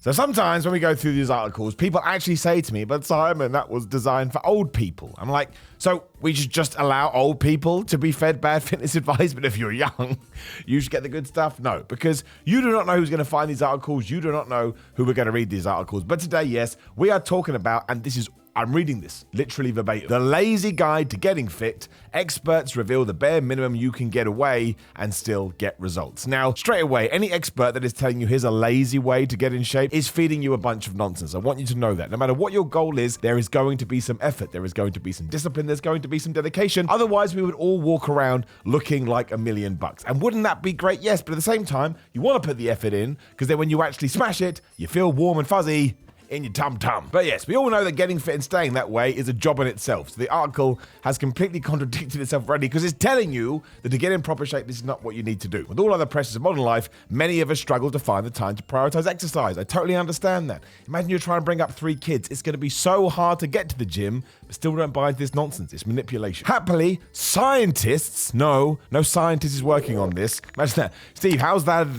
So sometimes when we go through these articles, people actually say to me, but Simon, that was designed for old people. I'm like, so we should just allow old people to be fed bad fitness advice, but if you're young, you should get the good stuff? No, because you do not know who's going to find these articles. You do not know who we're going to read these articles. But today, yes, we are talking about, and this is I'm reading this literally verbatim. The lazy guide to getting fit. Experts reveal the bare minimum you can get away and still get results. Now, straight away, any expert that is telling you here's a lazy way to get in shape is feeding you a bunch of nonsense. I want you to know that. No matter what your goal is, there is going to be some effort. There is going to be some discipline. There's going to be some dedication. Otherwise, we would all walk around looking like $1,000,000. And wouldn't that be great? Yes, but at the same time, you want to put the effort in because then when you actually smash it, you feel warm and fuzzy in your tum-tum. But yes, we all know that getting fit and staying that way is a job in itself. So the article has completely contradicted itself already because it's telling you that to get in proper shape, this is not what you need to do. With all other pressures of modern life, many of us struggle to find the time to prioritize exercise. I totally understand that. Imagine you're trying to bring up 3 kids. It's going to be so hard to get to the gym, but still don't buy into this nonsense. It's manipulation. Happily, scientists, no scientist is working on this. Imagine that. Steve, how's that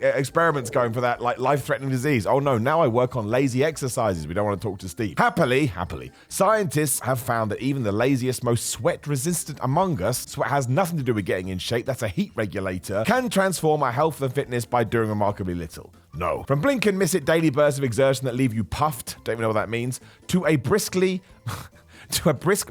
experiments going for that like life-threatening disease? Oh no, now I work on lazy exercises. We don't want to talk to Steve. Happily, scientists have found that even the laziest, most sweat-resistant among us, sweat has nothing to do with getting in shape, that's a heat regulator, can transform our health and fitness by doing remarkably little. No. From blink and miss it daily bursts of exertion that leave you puffed, don't even know what that means, to a brisk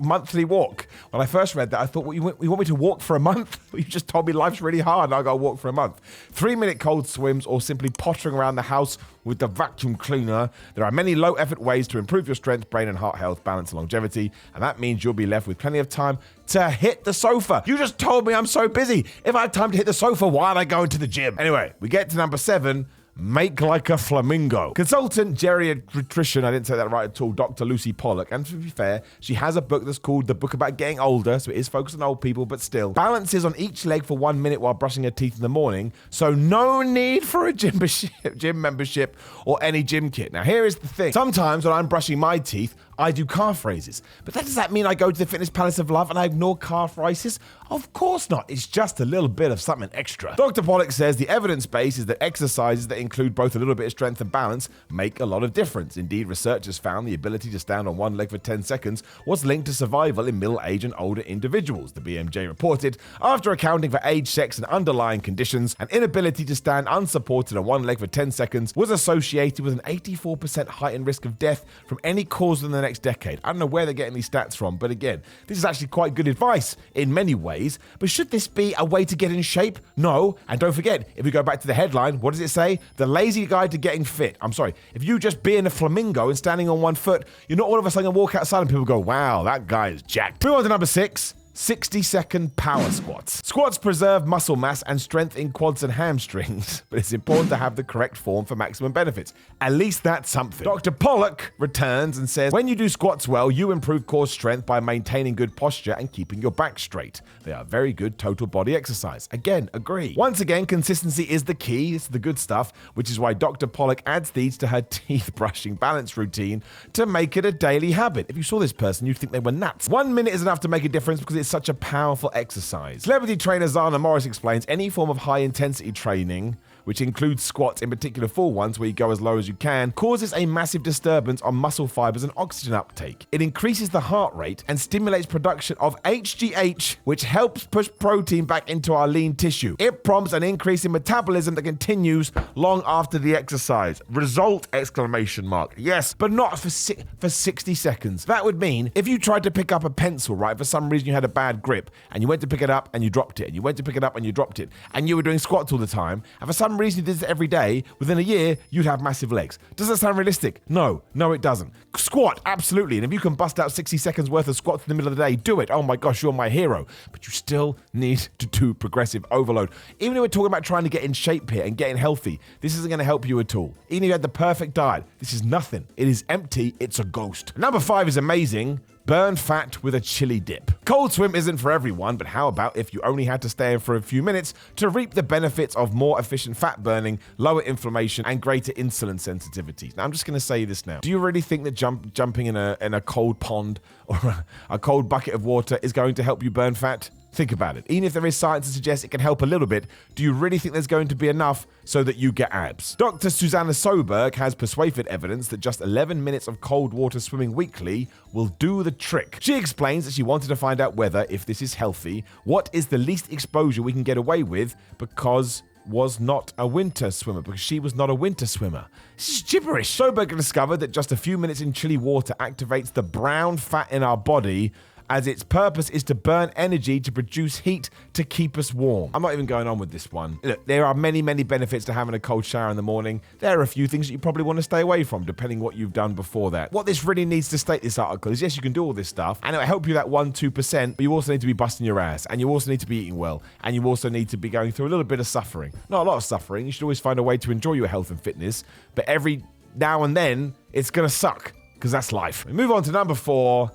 monthly walk. When I first read that, I thought, well, you want me to walk for a month? You just told me life's really hard and I gotta walk for a month. 3-minute cold swims or simply pottering around the house with the vacuum cleaner. There are many low-effort ways to improve your strength, brain and heart health, balance and longevity, and that means you'll be left with plenty of time to hit the sofa. You just told me I'm so busy. If I had time to hit the sofa, why am I going to the gym? Anyway, we get to number 7. Make like a flamingo. Consultant geriatrician, I didn't say that right at all, Dr. Lucy Pollock, and to be fair, she has a book that's called The Book About Getting Older, so it is focused on old people, but still. Balances on each leg for 1 minute while brushing her teeth in the morning, so no need for a gym membership or any gym kit. Now here is the thing. Sometimes when I'm brushing my teeth, I do calf raises. But does that mean I go to the Fitness Palace of Love and I ignore calf raises? Of course not. It's just a little bit of something extra. Dr. Pollock says the evidence base is that exercises that include both a little bit of strength and balance make a lot of difference. Indeed, researchers found the ability to stand on one leg for 10 seconds was linked to survival in middle-aged and older individuals, the BMJ reported. After accounting for age, sex, and underlying conditions, an inability to stand unsupported on one leg for 10 seconds was associated with an 84% heightened risk of death from any cause in the next decade. I don't know where they're getting these stats from, but again, this is actually quite good advice in many ways. But should this be a way to get in shape? No. And don't forget, if we go back to the headline, what does it say? The lazy guide to getting fit. I'm sorry. If you just being a flamingo and standing on one foot, you're not all of a sudden going to walk outside and people go, wow, that guy is jacked. Move on to number 6. 60-second power squats. Squats preserve muscle mass and strength in quads and hamstrings, but it's important to have the correct form for maximum benefits. At least that's something. Dr. Pollock returns and says, when you do squats well, you improve core strength by maintaining good posture and keeping your back straight. They are very good total body exercise. Again, agree. Once again, consistency is the key. It's the good stuff, which is why Dr. Pollock adds these to her teeth brushing balance routine to make it a daily habit. If you saw this person, you'd think they were nuts. 1 minute is enough to make a difference because it's such a powerful exercise. Celebrity trainer Zana Morris explains any form of high-intensity training, which includes squats, in particular full ones where you go as low as you can, causes a massive disturbance on muscle fibers and oxygen uptake. It increases the heart rate and stimulates production of HGH, which helps push protein back into our lean tissue. It prompts an increase in metabolism that continues long after the exercise. Result! Exclamation mark. Yes, but not for 60 seconds. That would mean if you tried to pick up a pencil, right, for some reason you had a bad grip, and you went to pick it up and you dropped it, and you went to pick it up and you dropped it, and you were doing squats all the time, and for some reason you did this every day, within a year, you'd have massive legs. Does that sound realistic? No, it doesn't. Squat, absolutely. And if you can bust out 60 seconds worth of squats in the middle of the day, do it. Oh my gosh, you're my hero. But you still need to do progressive overload. Even if we're talking about trying to get in shape here and getting healthy, this isn't going to help you at all. Even if you had the perfect diet, this is nothing. It is empty. It's a ghost. Number 5 is amazing. Burn fat with a chili dip. Cold swim isn't for everyone, but how about if you only had to stay in for a few minutes to reap the benefits of more efficient fat burning, lower inflammation, and greater insulin sensitivity? Now, I'm just going to say this now. Do you really think that jumping in a cold pond or a cold bucket of water is going to help you burn fat? Think about it. Even if there is science to suggest it can help a little bit, do you really think there's going to be enough so that you get abs? Dr. Susanna Soberg has persuasive evidence that just 11 minutes of cold water swimming weekly will do the trick. She explains that she wanted to find out whether, if this is healthy, what is the least exposure we can get away with because was not a winter swimmer, because she was not a winter swimmer. It's gibberish. Soberg discovered that just a few minutes in chilly water activates the brown fat in our body, as its purpose is to burn energy to produce heat to keep us warm. I'm not even going on with this one. Look, there are many, many benefits to having a cold shower in the morning. There are a few things that you probably want to stay away from, depending what you've done before that. What this really needs to state, this article, is yes, you can do all this stuff, and it'll help you that 1-2%, but you also need to be busting your ass, and you also need to be eating well, and you also need to be going through a little bit of suffering. Not a lot of suffering. You should always find a way to enjoy your health and fitness, but every now and then, it's going to suck, because that's life. We move on to number 4.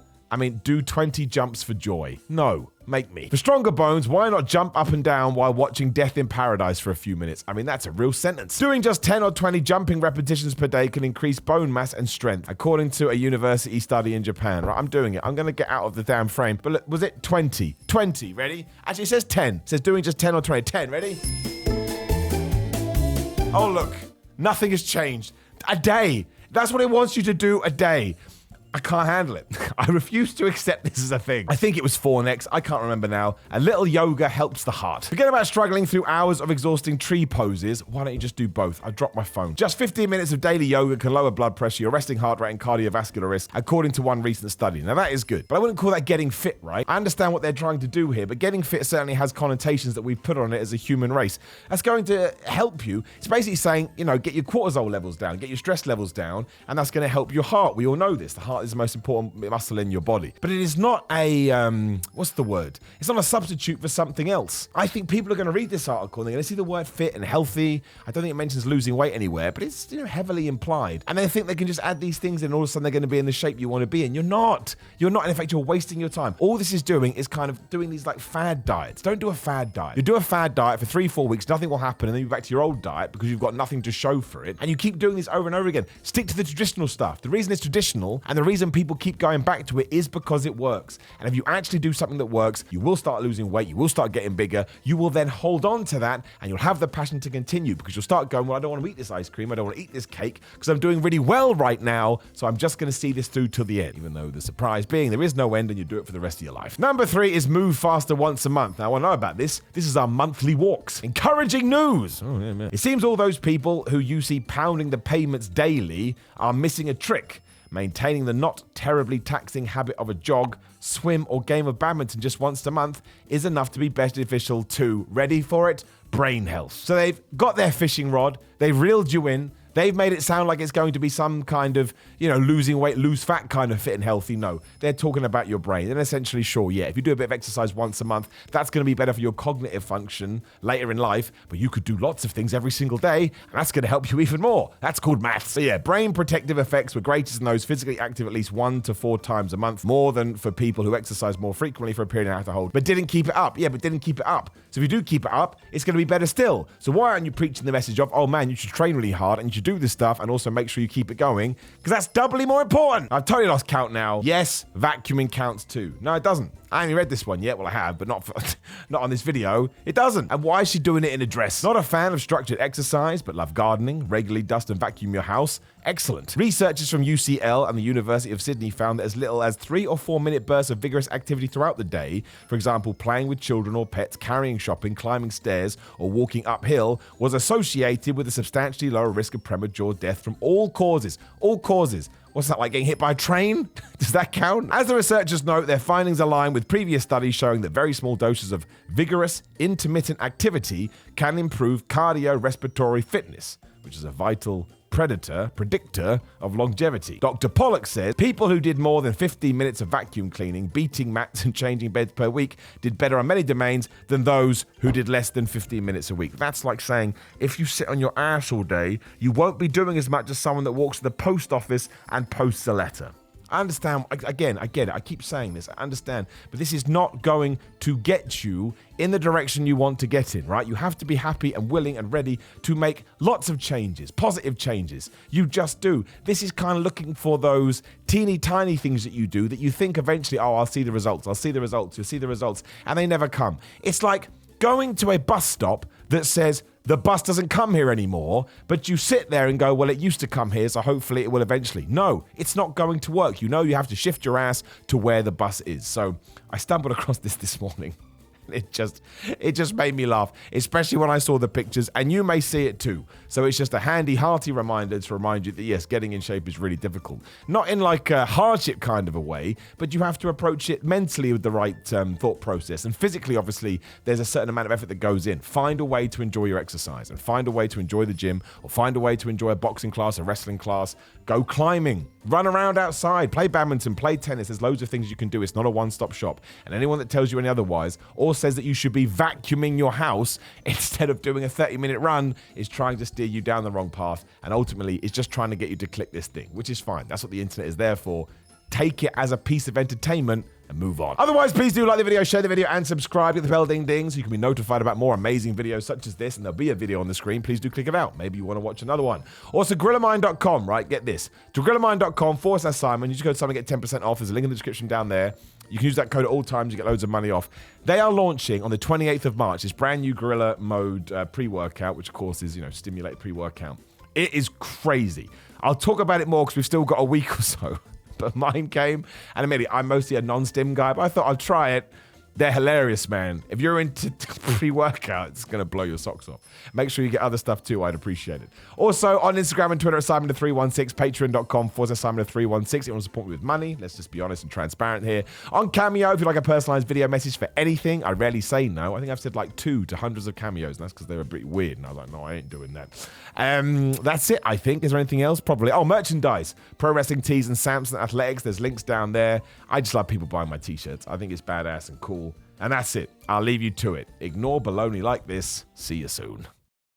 Do 20 jumps for joy. No, make me. For stronger bones, why not jump up and down while watching Death in Paradise for a few minutes? That's a real sentence. Doing just 10 or 20 jumping repetitions per day can increase bone mass and strength, according to a university study in Japan. Right, I'm doing it. I'm going to get out of the damn frame. But look, was it 20? 20, ready? Actually, it says 10. It says doing just 10 or 20. 10, ready? Oh, look. Nothing has changed. A day. That's what it wants you to do, a day. I can't handle it. I refuse to accept this as a thing. I think it was 4 next. I can't remember now. A little yoga helps the heart. Forget about struggling through hours of exhausting tree poses. Why don't you just do both? I dropped my phone. Just 15 minutes of daily yoga can lower blood pressure, your resting heart rate, and cardiovascular risk, according to one recent study. Now, that is good, but I wouldn't call that getting fit, right? I understand what they're trying to do here, but getting fit certainly has connotations that we've put on it as a human race. That's going to help you. It's basically saying, get your cortisol levels down, get your stress levels down, and that's going to help your heart. We all know this. The heart is the most important muscle in your body. But it is not a, what's the word? It's not a substitute for something else. I think people are going to read this article and they're going to see the word fit and healthy. I don't think it mentions losing weight anywhere, but it's heavily implied. And they think they can just add these things and all of a sudden they're going to be in the shape you want to be in. You're not. You're not. And in fact, you're wasting your time. All this is doing is kind of doing these like fad diets. Don't do a fad diet. You do a fad diet for 3-4 weeks, nothing will happen, and then you're back to your old diet because you've got nothing to show for it. And you keep doing this over and over again. Stick to the traditional stuff. The reason it's traditional and the reason people keep going back to it is because it works. And if you actually do something that works, you will start losing weight, you will start getting bigger, you will then hold on to that and you'll have the passion to continue because you'll start going, well, I don't want to eat this ice cream, I don't want to eat this cake because I'm doing really well right now, so I'm just going to see this through till the end, even though the surprise being there is no end and you do it for the rest of your life. Number 3 is move faster once a month. Now, I want to know about this. This is our monthly walks. Encouraging news. Oh, yeah, man. It seems all those people who you see pounding the pavements daily are missing a trick. Maintaining the not terribly taxing habit of a jog, swim, or game of badminton just once a month is enough to be beneficial to, ready for it, brain health. So they've got their fishing rod, they've reeled you in, they've made it sound like it's going to be some kind of, losing weight, lose fat kind of fit and healthy. No, they're talking about your brain. And essentially, sure, yeah, if you do a bit of exercise once a month, that's going to be better for your cognitive function later in life. But you could do lots of things every single day, and that's going to help you even more. That's called maths. So yeah, brain protective effects were greatest in those physically active at least 1 to 4 times a month, more than for people who exercise more frequently for a period and have to hold, but didn't keep it up. Yeah, but didn't keep it up. So if you do keep it up, it's going to be better still. So why aren't you preaching the message of, oh man, you should train really hard and you should do this stuff and also make sure you keep it going? Because that's doubly more important. I've totally lost count now. Yes, vacuuming counts too. No, it doesn't. I haven't read this one yet. Well, I have, but not on this video. It doesn't. And why is she doing it in a dress? Not a fan of structured exercise, but love gardening, regularly dust and vacuum your house. Excellent. Researchers from UCL and the University of Sydney found that as little as 3 or 4 minute bursts of vigorous activity throughout the day, for example, playing with children or pets, carrying shopping, climbing stairs, or walking uphill, was associated with a substantially lower risk of premature death from all causes. All causes. What's that, like getting hit by a train? Does that count? As the researchers note, their findings align with previous studies showing that very small doses of vigorous, intermittent activity can improve cardiorespiratory fitness, which is a vital predictor of longevity. Dr. Pollock says people who did more than 15 minutes of vacuum cleaning, beating mats, and changing beds per week did better on many domains than those who did less than 15 minutes a week. That's like saying if you sit on your ass all day, you won't be doing as much as someone that walks to the post office and posts a letter. I understand. Again, I get it. I keep saying this. I understand. But this is not going to get you in the direction you want to get in, right? You have to be happy and willing and ready to make lots of changes, positive changes. You just do. This is kind of looking for those teeny tiny things that you do that you think eventually, oh, I'll see the results. I'll see the results. You'll see the results. And they never come. It's like going to a bus stop that says, the bus doesn't come here anymore, but you sit there and go, well, it used to come here, so hopefully it will eventually. No, it's not going to work. You know you have to shift your ass to where the bus is. So I stumbled across this morning. It just made me laugh, especially when I saw the pictures, and you may see it too. So it's just a handy, hearty reminder to remind you that, yes, getting in shape is really difficult. Not in like a hardship kind of a way, but you have to approach it mentally with the right thought process. And physically, obviously, there's a certain amount of effort that goes in. Find a way to enjoy your exercise and find a way to enjoy the gym, or find a way to enjoy a boxing class, a wrestling class, go climbing, run around outside, play badminton, play tennis. There's loads of things you can do. It's not a one-stop shop. And anyone that tells you any otherwise, or says that you should be vacuuming your house instead of doing a 30-minute run, is trying to steer you down the wrong path, and ultimately is just trying to get you to click this thing, which is fine. That's what the internet is there for. Take it as a piece of entertainment and move on. Otherwise, please do like the video, share the video, and subscribe. Get the bell ding ding so you can be notified about more amazing videos such as this, and there'll be a video on the screen. Please do click it out. Maybe you want to watch another one. Also, GorillaMind.com, right? Get this. To GorillaMind.com/Simon, you just go to Simon, get 10% off. There's a link in the description down there. You can use that code at all times. You get loads of money off. They are launching on the 28th of March this brand new Gorilla Mode pre-workout, which of course is, stimulate pre-workout. It is crazy. I'll talk about it more because we've still got a week or so. But mine came, and admittedly, I'm mostly a non-stim guy, but I thought I'd try it. They're hilarious, man. If you're into pre-workout, it's going to blow your socks off. Make sure you get other stuff too. I'd appreciate it. Also, on Instagram and Twitter at Simon316, patreon.com/Simon316. If you want to support me with money, let's just be honest and transparent here. On Cameo, if you'd like a personalized video message for anything, I rarely say no. I think I've said like 2 to hundreds of cameos, and that's because they were pretty weird. And I was like, no, I ain't doing that. That's it, I think. Is there anything else? Probably. Oh, merchandise. Pro wrestling tees and Samson Athletics. There's links down there. I just love people buying my t-shirts. I think it's badass and cool. And that's it. I'll leave you to it. Ignore baloney like this. See you soon.